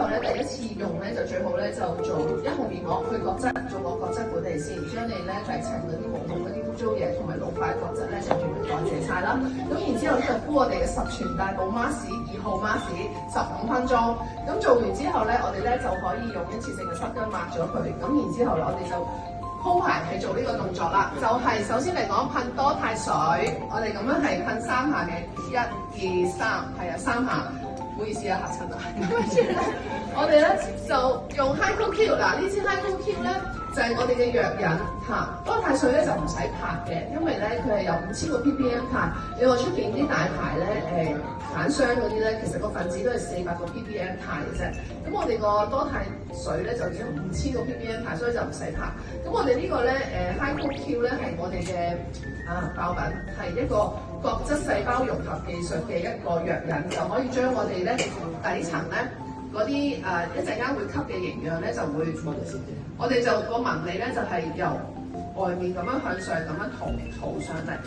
後咧，第一次用咧就最好咧就做1號面膜去角質，做個角質管理先，將你咧底層嗰啲毛孔嗰啲污糟嘢同埋老化角質咧就全部代謝晒啦。咁然之後咧就敷我哋嘅10全大補 mask 2號 mask 15分鐘。咁做完之後咧，我哋咧就可以用一次性嘅濕巾抹咗佢。咁然之後咧，我哋就鋪排去做呢個動作啦，就係首先嚟講噴多肽水，我哋咁樣係噴3下嘅，1、2、3，係啊3下，唔好意思啊嚇親啊，跟住咧我哋咧就用 HycoQ 嗱，呢支 HycoQ 咧就係我哋嘅藥引嚇，多肽水咧就唔使拍嘅，因為咧佢係有5000個 ppm 肽，你話出邊啲大牌咧反商嗰啲咧，其實個分子都係400個 ppm 肽嘅啫，咁我哋個多肽水咧就只有5000個 ppm 肽，所以就唔使拍。咁我哋呢個咧HycoQ 咧係我哋嘅爆品，係一個角質細胞融合技術嘅一個藥引，就可以將我哋咧底層咧嗰啲一陣間會吸嘅營養咧就會，我哋就個紋理咧就係由外面咁樣向上咁樣塗上嚟，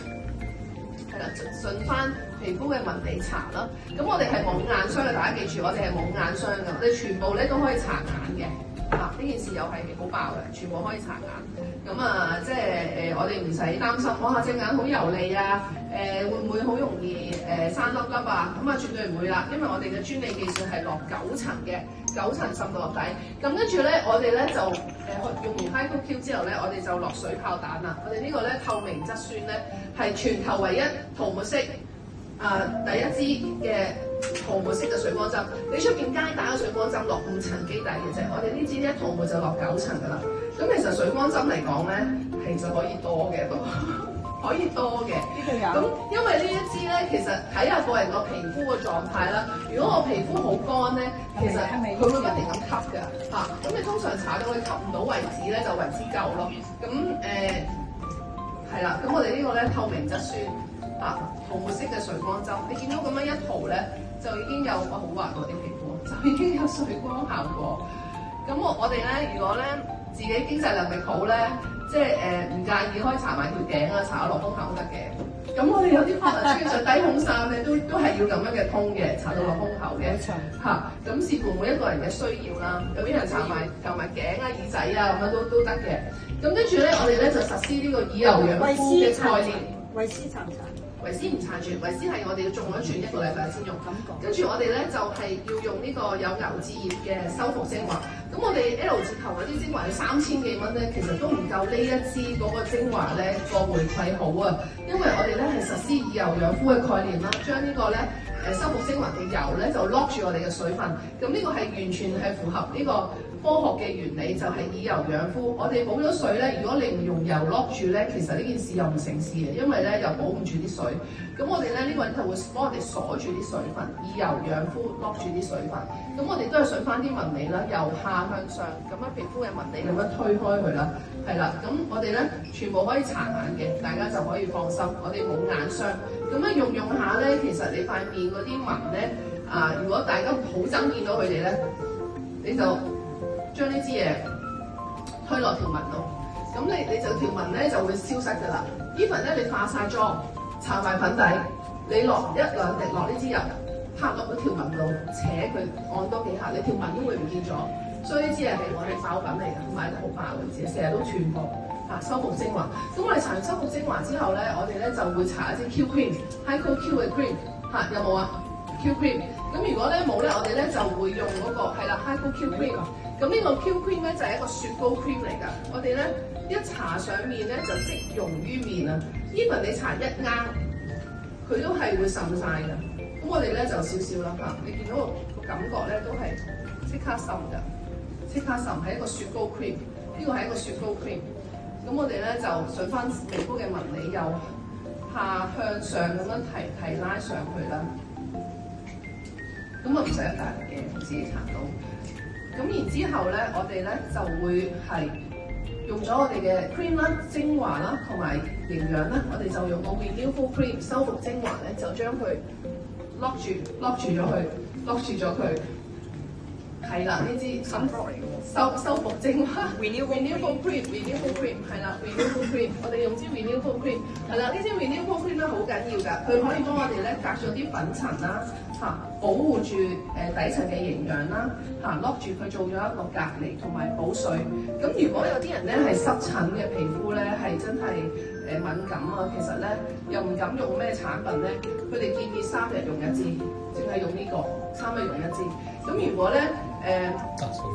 係啦，順翻皮膚嘅紋理搽啦。咁我哋係冇眼霜嘅，大家記住，我哋係冇眼霜嘅，我哋全部咧都可以搽眼嘅。呢件事又係好爆嘅，全部可以搽眼。咁即係我哋唔使擔心，哇隻眼好油膩啊，會唔會好容易生粒粒啊？咁絕對唔會啦，因為我哋嘅專利技術係落9層嘅，9層滲到落底。咁跟住咧，我哋咧就用完 HycoQ 之後咧，我哋就落水炮彈啦。我哋呢個咧透明質酸咧係全球唯一塗抹式第一支嘅塗抹式嘅水光針。你出邊街打嘅水光針落5層基底嘅啫，我哋呢支一塗抹就落9層噶啦。咁其實水光針嚟講咧，其實可以多嘅都可以多嘅。咁因為呢一支咧，其實睇下個人個皮膚嘅狀態啦。如果我皮膚好乾咧，其實佢會不停咁吸㗎嚇。咁你通常搽到佢吸唔到為止咧，就為之夠咯。咁係啦，咁我哋呢個咧透明質酸塗抹式嘅水光針，你見到咁樣一塗咧，就已經有好滑喎啲皮膚，就已經有水光效果。咁我哋咧，如果咧自己經濟能力好咧，即係唔介意可以搽埋條頸啊，搽下落胸口都得嘅。咁我哋有啲 partner 穿上低胸衫咧，都係要咁樣嘅通嘅，搽到落胸口嘅嚇。咁視乎每一個人嘅需要啦，有啲人搽埋頸啊、耳仔啊咁樣都得嘅。咁跟住咧，我哋咧就實施呢個以油養膚嘅概念。維 C 搽唔搽？維 C 唔搽住，維 C 係我哋要種咗1個禮拜先用。跟住我哋咧就係要用呢個有牛至葉嘅修復精華。咁我哋 L 字頭嗰啲精華要3000幾蚊咧，其實都唔夠呢一支嗰個精華咧個回饋好啊。因為我哋咧係實施以油養膚嘅概念啦，將呢個咧修復精華嘅油咧就 lock 住我哋嘅水分。咁呢個係完全係符合呢個科學嘅原理，就係以油養膚。我哋補咗水咧，如果你唔用油 lock 住咧，其實呢件事又唔成事嘅，因為咧又補唔住啲水。咁我哋咧呢個就會幫我哋鎖住啲水分，以油養膚 lock 住啲水分。咁我哋都係順翻啲紋理啦，由下向上咁樣皮膚嘅紋理咁樣推開佢啦，係啦。咁我哋咧全部可以搽眼嘅，大家就可以放心，我哋冇眼霜。咁樣用下咧，其實你塊面嗰啲紋咧如果大家好憎見到佢哋咧，你就將呢支嘢推落條紋度，咁你就條紋咧就會消失㗎啦。even 咧你化晒妝，搽埋粉底，你落1、2滴落呢支油，拍落嗰條紋度，扯佢按多幾下，你條紋都會唔見咗。所以呢支係我哋爆品嚟嘅，賣得好爆嘅支，成日都斷貨修復精華。咁我哋搽完修復精華之後咧，我哋咧就會搽一支 Q cream，HycoQ 嘅 cream 有冇啊 ？Q cream。咁如果咧冇咧，我哋咧就會用嗰個係啦 HycoQ cream。咁呢個 Q cream 咧就係一個雪糕 cream 嚟㗎。我哋咧一搽上面咧就即溶於面啊。even 你搽1盎，佢都係會滲晒㗎。咁我哋咧就少少啦嚇，你見到個感覺咧都係即刻滲㗎，即刻滲係一個雪糕 cream。呢個係一個雪糕 cream。咁我哋咧就順翻皮膚嘅紋理，由下向上咁樣提拉上去啦。咁唔使一大嘅，自己搽到。咁然之後咧，我哋咧就會係用咗我哋嘅 cream 啦、精華啦同埋營養啦，我哋就用個 Renewable Cream 修復精華咧，就將佢 lock 住咗佢，係係啦，呢支修復精華 Renewable Cream 係啦 Renewable Cream， 我哋用支 Renewable Cream 係啦，呢支 Renewable Cream 咧好緊要㗎，佢可以幫我哋咧隔咗啲粉塵啦保護住底層嘅營養啦lock 住佢做咗一個隔離同埋補水。咁如果有啲人咧係濕疹嘅皮膚咧係真係敏感啊，其實咧又唔敢用咩產品咧，佢哋建議3日用一支，淨係用呢個3日用一支。咁如果咧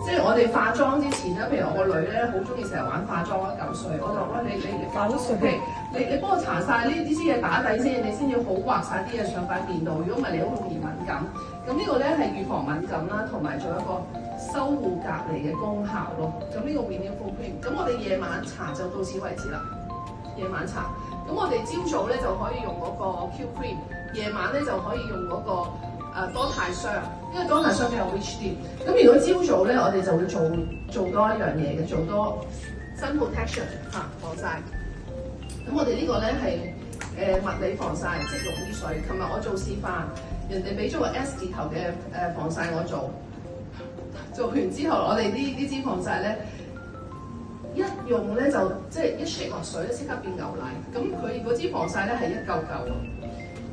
即係我哋化妝之前咧，譬如我個女咧好中意成日玩化妝9歲，我就話喂你9歲，你幫我搽晒呢啲嘢打底先，你先要好畫晒啲嘢上塊面度，如果唔係你好容易敏感。咁呢個咧係預防敏感啦，同埋做一個修護隔離嘅功效咯。咁呢個 Renewable Cream， 咁我哋夜晚搽就到此為止啦。夜晚搽，咁我哋朝早咧就可以用嗰個 Q Cream， 夜晚咧就可以用嗰個多肽霜，因為多肽霜比較 rich 啲。咁如果朝早咧，我哋就會做多一樣嘢嘅，做多 sun protection 防曬。咁我哋呢個咧係物理防曬，即溶於水。琴日我做示範，人哋俾咗個 S 字頭嘅防曬我做完之後，我哋呢支防曬咧。一用咧就即係一 shake 落水咧，即刻變牛奶。咁佢嗰支防曬咧係一嚿嚿。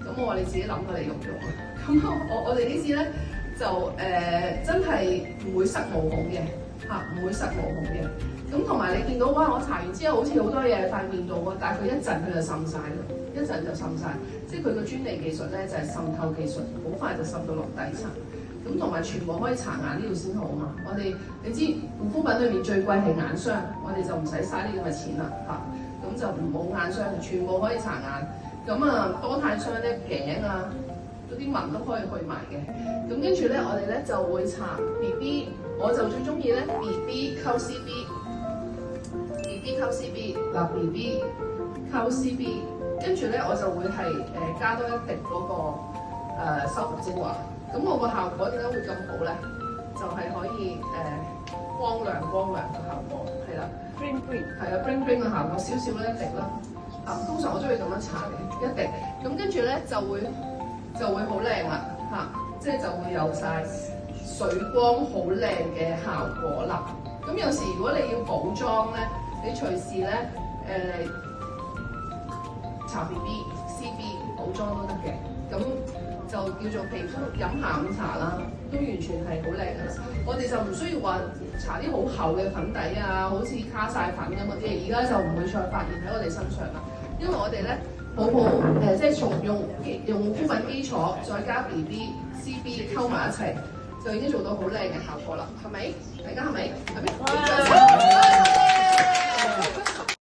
咁我話你自己諗過嚟用唔用啊？咁我哋呢支咧就真係唔會塞毛孔嘅唔會塞毛孔嘅。咁同埋你見到哇，我搽完之後好似好多嘢喺塊面度喎，但係佢一陣佢就滲晒啦，一陣就滲晒。即係佢個專利技術咧就係滲透技術，好快就滲到落底層。咁同埋全部可以搽眼呢度先好啊嘛！我哋你知護膚品裏面最貴係眼霜，我哋就唔使嘥呢咁嘅錢啦咁就冇眼霜，全部可以搽眼。咁多肽霜咧頸嗰啲紋都可以去埋嘅。咁跟住咧我哋咧就會搽 BB， 我就最中意咧 BB 溝 CB，BB 溝 CB 嗱 BB 溝 CB， 跟住咧我就會係加多一滴嗰個修復精華。咁我個效果點解會咁好咧？就係可以光亮嘅效果，係啦 ，bling bling 係啊 ，bling bling 嘅效果，少少咧一滴啦。通常我中意咁樣搽嘅，一滴。咁跟住咧就會好靚啦，即係就會有晒水光好靚嘅效果啦。咁有時如果你要補妝咧，你隨時咧搽 BB、CB 補妝都得嘅。咁就叫做皮膚飲下午茶啦，都完全係好靚㗎啦。我哋就唔需要話搽啲好厚嘅粉底啊，好似卡晒粉咁嗰啲，而家就唔會再發現喺我哋身上啦。因為我哋咧即係從用護膚品基礎，再加 BB、CB 溝埋一齊，就已經做到好靚嘅效果啦。係咪？大家係咪？